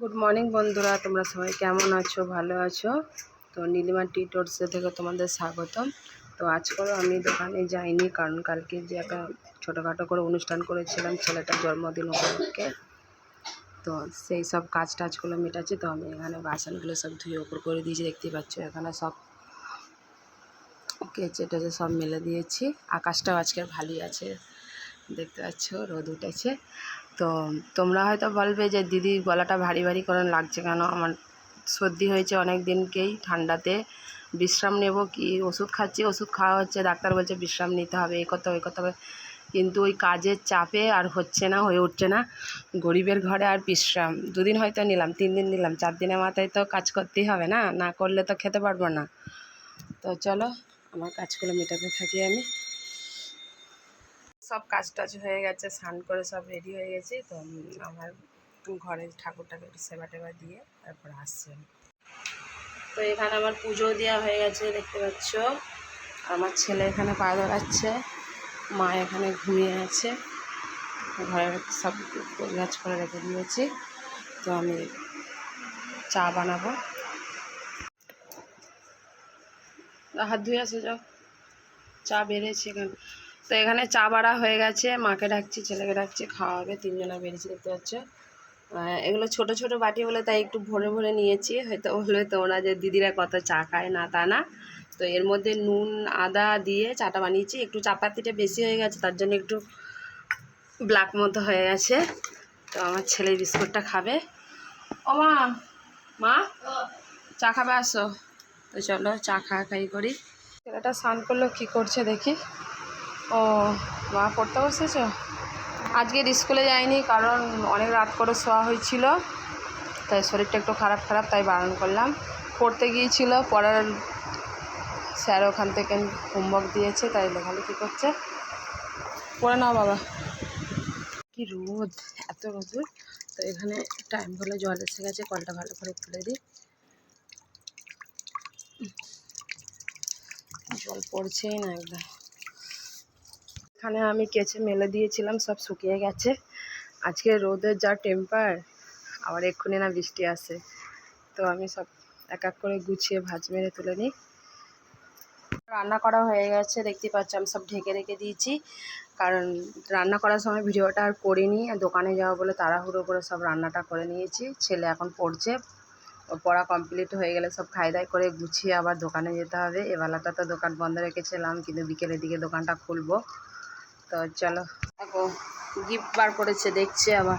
Good morning বন্ধুরা, তোমরা সবাই কেমন আছো? ভালো আছো তো? নীলিমা টি টোটসে থেকে তোমাদের স্বাগতম। তো আজকেও আমি দোকানে যাইনি, কারণ কালকে যে একটা ছোটোখাটো করে অনুষ্ঠান করেছিলাম ছেলেটার জন্মদিন উপলক্ষে, তো সেই সব কাজ টাজগুলো মেটাচ্ছি। তো আমি এখানে বাসনগুলো সব ধুয়ে ওপর করে দিয়েছি, দেখতেই পাচ্ছ। এখানে সব কেচে টেচে সব মেলে দিয়েছি। আকাশটাও আজকে ভালোই আছে, দেখতে পাচ্ছ, রোদ উঠেছে। তো তোমরা হয়তো বলবে যে দিদি গলাটা ভারী ভারী করে লাগছে কেন? আমার সর্দি হয়েছে অনেক দিনকেই, ঠান্ডাতে বিশ্রাম নেব কি ওষুধ খাচ্ছি, ওষুধ খাওয়া হচ্ছে, ডাক্তার বলছে বিশ্রাম নিতে হবে, এই করতে হবে ওই করতে হবে, কিন্তু ওই কাজের চাপে আর হচ্ছে না, হয়ে উঠছে না। গরিবের ঘরে আর বিশ্রাম 2 দিন হয়তো নিলাম, 3 দিন নিলাম, 4 দিনের মাথায় তো কাজ করতেই হবে, না না করলে তো খেতে পারবো না। তো চলো আমার কাজগুলো মেটাতে থাকি। আমি সব কাজ টাজ হয়ে গেছে, স্নান করে সব রেডি হয়ে গেছি। তো আমার ঘরে ঠাকুরটাকে একটু সেবা টেবা দিয়ে তারপর আসছি আমি। তো এখানে আমার পুজো দেওয়া হয়ে গেছে, দেখতে পাচ্ছ। আমার ছেলে এখানে পা ধরাচ্ছে, মা এখানে ঘুমিয়ে আছে, ঘরের সব গাছ করে রেখে দিয়েছি। তো আমি চা বানাবো। হাত ধুয়ে আসে যাও, চা বেড়েছি এখানে। তো এখানে চা বাড়া হয়ে গেছে, মাকে ডাকছি, ছেলেকে ডাকছি, খাওয়া হবে। 3 জনা বেরিয়েছি, দেখতে পাচ্ছ। এগুলো ছোট ছোট বাটি বলে তাই একটু ভরে ভরে নিয়েছি। হয়তো বলবে তোমরা যে দিদিরা কত চা খায়, না তা না। তো এর মধ্যে নুন আদা দিয়ে চাটা বানিয়েছি। একটু চাপাতিটা বেশি হয়ে গেছে, তার জন্য একটু ব্ল্যাক মতো হয়ে গেছে। তো আমার ছেলে বিস্কুটটা খাবে। ও মা, মা চা খাবে, আসো। তো চলো চা খাই করি। ছেলেটা স্নান করলো, কী করছে দেখি। ও মা, পড়তে বসেছ? আজকে স্কুলে যাইনি, কারণ অনেক রাত করে শোয়া হয়েছিল, তাই শরীরটা একটু খারাপ, তাই বারণ করলাম। পড়তে গিয়েছিল, পড়ার স্যার ওখান থেকে হোমওয়ার্ক দিয়েছে, তাই লেখালেখি করছে। পড়ে নাও বাবা। কি রোদ, এত রোদ। তো এখানে টাইম হলে জল এসে গেছে, কলটা ভালো করে খুলে দিই। জল পড়ছেই না একদম। এখানে আমি কেচে মেলে দিয়েছিলাম, সব শুকিয়ে গেছে। আজকে রোদের যা টেম্পার, আবার এক্ষুনি না বৃষ্টি আসে। তো আমি সব এক এক করে গুছিয়ে ভাঁজ মেরে তুলে নিই। রান্না করা হয়ে গেছে, দেখতে পাচ্ছ। আমি সব ঢেকে রেখে দিয়েছি, কারণ রান্না করার সময় ভিডিওটা আর করিনি। দোকানে যাওয়া বলে তাড়াহুড়ো করে সব রান্নাটা করে নিয়েছি। ছেলে এখন পড়ছে, ও পড়া কমপ্লিট হয়ে গেলে সব খাই দাই করে গুছিয়ে আবার দোকানে যেতে হবে। এবেলাটা তো দোকান বন্ধ রেখেছিলাম, কিন্তু বিকেলের দিকে দোকানটা খুলবো। তো চলো। দেখো গিফট বার করেছে, দেখছে আবার।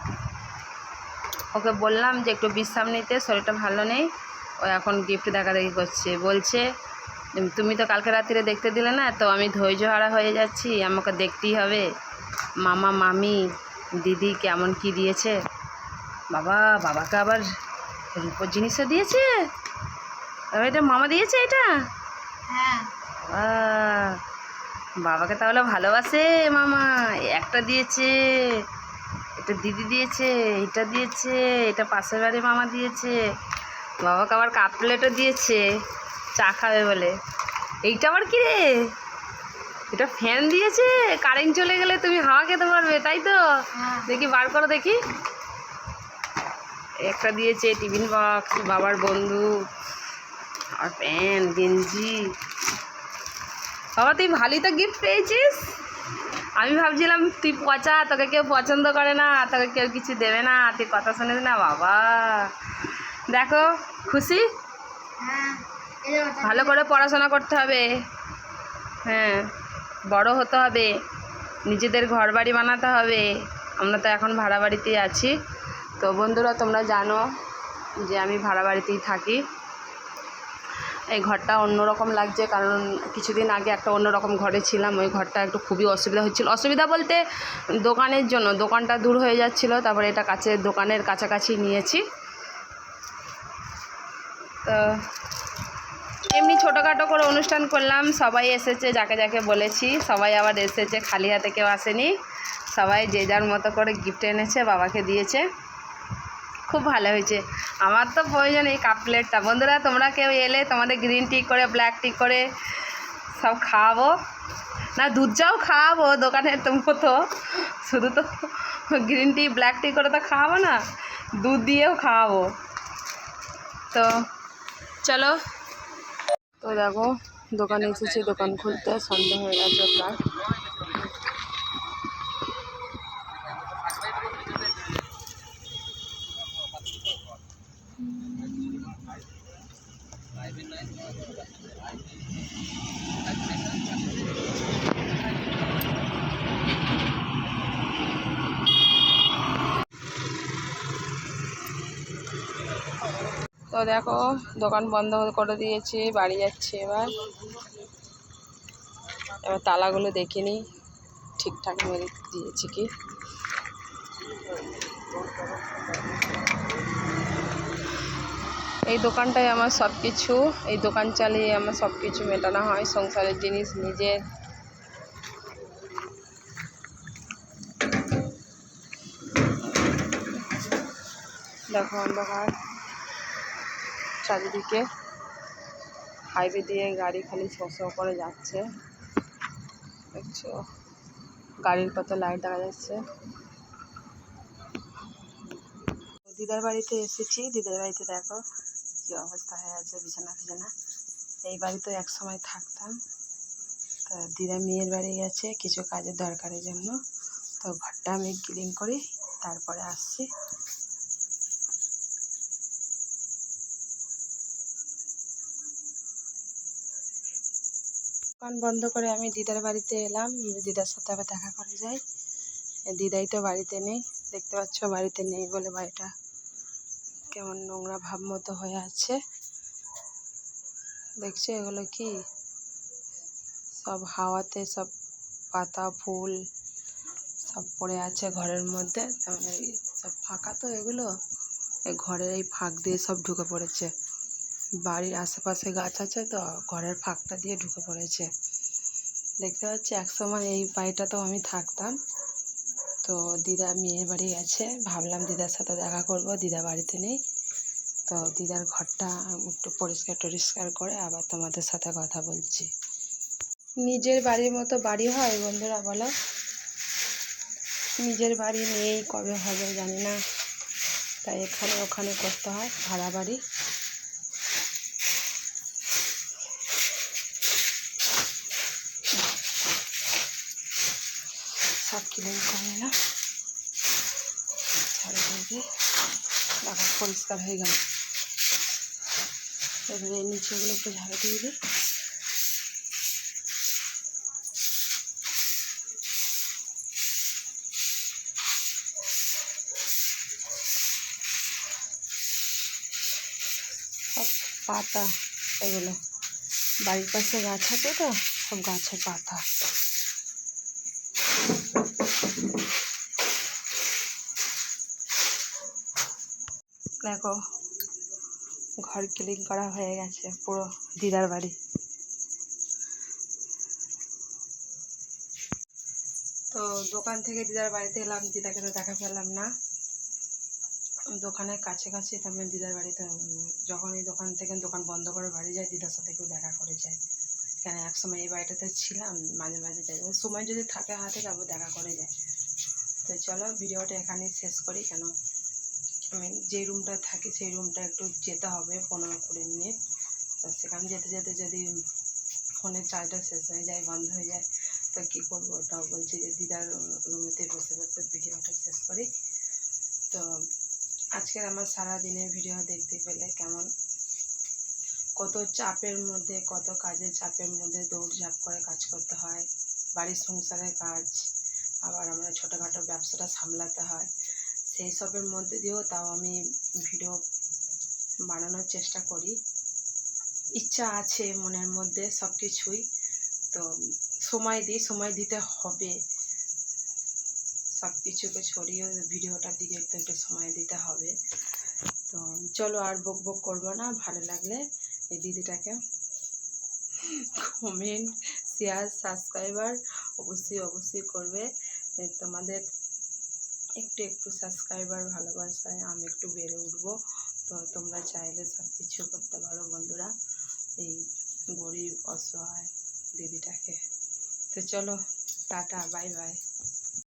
ওকে বললাম যে একটু বিশ্রাম নিতে, শরীরটা ভালো নেই। ও এখন গিফট দেখাদেখি করছে, বলছে তুমি তো কালকে রাত্রে দেখতে দিলে না, তো আমি ধৈর্য হারা হয়ে যাচ্ছি, আমাকে দেখতেই হবে। মামা মামি দিদি কেমন কি দিয়েছে। বাবাকে আবার রূপোর জিনিসও দিয়েছে। এটা মামা দিয়েছে, এটা? হ্যাঁ। বাবাকে তাহলে ভালোবাসে মামা। একটা দিয়েছে, এটা দিদি দিয়েছে, এটা দিয়েছে, এটা পাশের বাড়ি মামা দিয়েছে। বাবাকে আবার কাপ প্লেটও দিয়েছে চা খাবে বলে। এইটা আবার কি রে? এটা ফ্যান দিয়েছে, কারেন্ট চলে গেলে তুমি হাওয়া খেতে পারবে, তাই তো? দেখি বার করো দেখি। একটা দিয়েছে টিফিন বক্স, বাবার বন্ধু, আর প্যান্ট গেঞ্জি। বাবা তুই ভালোই তো গিফট পেয়েছিস। আমি ভাবছিলাম তুই পচা, তোকে কেউ পছন্দ করে না, তোকে কেউ কিছু দেবে না, তুই কথা শুনিস না। বাবা দেখো, খুশি? ভালো করে পড়াশোনা করতে হবে, হ্যাঁ, বড় হতে হবে, নিজেদের ঘর বাড়ি বানাতে হবে। আমরা তো এখন ভাড়া বাড়িতেই আছি। তো বন্ধুরা তোমরা জানো যে আমি ভাড়া বাড়িতেই থাকি। এই ঘরটা অন্যরকম লাগছে, কারণ কিছুদিন আগে একটা অন্যরকম ঘরে ছিলাম। ওই ঘরটা একটু খুবই অসুবিধা হচ্ছিল। অসুবিধা বলতে দোকানের জন্য, দোকানটা দূর হয়ে যাচ্ছিলো, তারপরে এটা দোকানের কাছাকাছি নিয়েছি। তো এমনি ছোটোখাটো করে অনুষ্ঠান করলাম, সবাই এসেছে, যাকে যাকে বলেছি সবাই আবার এসেছে, খালি হাতে কেউ আসেনি। সবাই যে যার মতো করে গিফট এনেছে, বাবাকে দিয়েছে। খুব ভালো হয়েছে। আমার তো প্রয়োজন এই কাপ প্লেটটা। বন্ধুরা তোমরা কেউ এলে তোমাদের গ্রিন টি করে, ব্ল্যাক টি করে সব খাওয়াবো, না দুধ চাও খাওয়াবো দোকানের মতো, শুধু তো গ্রিন টি ব্ল্যাক টি করে তো খাওয়াবো না। দুধ দিয়েও খাওয়াবো। তো চলো। তো দেখো দোকানে এসেছি, দোকান খুলতে সন্ধ্যা হয়ে গেছে প্রায়। তো দেখো দোকান বন্ধ করে দিয়েছি, বাড়ি যাচ্ছি এবার। তালাগুলো দেখিনি ঠিকঠাক মেরে দিয়েছি কি। এই দোকানটাই আমার সব কিছু, এই দোকান চালিয়ে আমার সব কিছু মেটানো হয়, সংসারের জিনিস নিজের। দেখো অন্ধকার চারিদিকে, হাইওয়ে দিয়ে গাড়ি খালি শো করে যাচ্ছে, দেখছো গাড়ির কত লাইট দেখা যাচ্ছে। দিদার বাড়িতে এসেছি, দিদার বাড়িতে দেখো কি অবস্থা হয়ে আছে, বিছানা ফিছানা। এই বাড়িতে এক সময় থাকতাম। তো দিদা মেয়ের বাড়ি গেছে কিছু কাজের দরকারের জন্য, তো ঘরটা আমি ক্লিন করি তারপরে আসছি। দোকান বন্ধ করে আমি দিদার বাড়িতে এলাম, দিদার সাথে আবার দেখা করে যাই। দিদাই তো বাড়িতে নেই, দেখতে পাচ্ছ বাড়িতে নেই বলে বাড়িটা কেমন নোংরা ভাব মতো হয়ে আছে। দেখছো এগুলো কি সব হাওয়াতে সব পাতা ফুল সব পড়ে আছে ঘরের মধ্যে। সব ফাঁকা তো এগুলো, এই ঘরের এই ফাঁক দিয়ে সব ঢুকে পড়েছে। বাড়ির আশেপাশে গাছ আছে তো ঘরের ফাঁকটা দিয়ে ঢুকে পড়েছে। দেখতে পাচ্ছি একসময় এই বাড়িটাতেও আমি থাকতাম। তো দিদা মেয়ের বাড়ি গেছে, ভাবলাম দিদার সাথে দেখা করব, দিদা বাড়িতে নেই। তো দিদার ঘরটা একটু পরিষ্কার টরিষ্কার করে আবার তোমাদের সাথে কথা বলছি। নিজের বাড়ির মতো বাড়ি হয় বন্ধুরা বলো? নিজের বাড়ি নেই, কবে হবে জানি না, তাই এখানে ওখানে করতে হয়, ভাড়া বাড়ি। সব ক্লিন করে না চারিদিকে, দেখো পরিষ্কার হয়ে গেল। এবারে এই নিচেগুলো একটু ঝাড়ু দিয়ে দিই। সব পাতা, এগুলো বাড়ির পাশে গাছ আছে তো সব গাছের পাতা। দেখো ঘর ক্লিন করা হয়ে গেছে পুরো দিদার বাড়ি। তো দোকান থেকে দিদার বাড়িতে এলাম, দিদাকে তো দেখা পেলাম না। দোকানের কাছাকাছি তেমন দিদার বাড়িতে, যখন এই দোকান থেকে দোকান বন্ধ করে বাড়ি যায় দিদার সাথে কেউ দেখা করে যায়। কেন একসময় এই বাড়িটাতে ছিলাম, মাঝে মাঝে যাই, সময় যদি থাকে হাতে যাবো দেখা করে যায়। তো চলো ভিডিওটা এখানেই শেষ করি, কেন আমি যে রুমটা থাকি সেই রুমটা একটু যেতে হবে 15-20 মিনিট। তো সেখানে যেতে যেতে যদি ফোনের চার্জটা শেষ হয়ে যায়, বন্ধ হয়ে যায়, তো কী করবো। তো বলছি যে দিদার রুমেতে বসে বসে ভিডিওটা শেষ করি। তো আজকের আমার সারা দিনের ভিডিও দেখতে পেলে কেমন, কত চাপের মধ্যে, কত কাজের চাপের মধ্যে দৌড়ঝাঁপ করে কাজ করতে হয়, বাড়ির সংসারের কাজ, আবার আমরা ছোটোখাটো ব্যবসাটা সামলাতে হয়, সেই সবের মধ্যে দিয়েও তাও আমি ভিডিও বানানোর চেষ্টা করি। ইচ্ছা আছে মনের মধ্যে সব কিছুই, তো সময় দিই, সময় দিতে হবে, সব কিছুকে ছড়িয়ে ভিডিওটার দিকে একটু একটু সময় দিতে হবে। তো চলো আর বক বক করবো না, ভালো লাগলে এই দিদিটাকে কমেন্ট শেয়ার সাবস্ক্রাইবার অবশ্যই করবে। তোমাদের একটু একটু সাবস্ক্রাইবার ভালোবাসায় আমি একটু বেড়ে উঠবো। তো তোমরা চাইলে সব কিছু করতে পারো বন্ধুরা এই গরিব অসহায় দিদিটাকে। তো চলো টাটা, বাই বাই।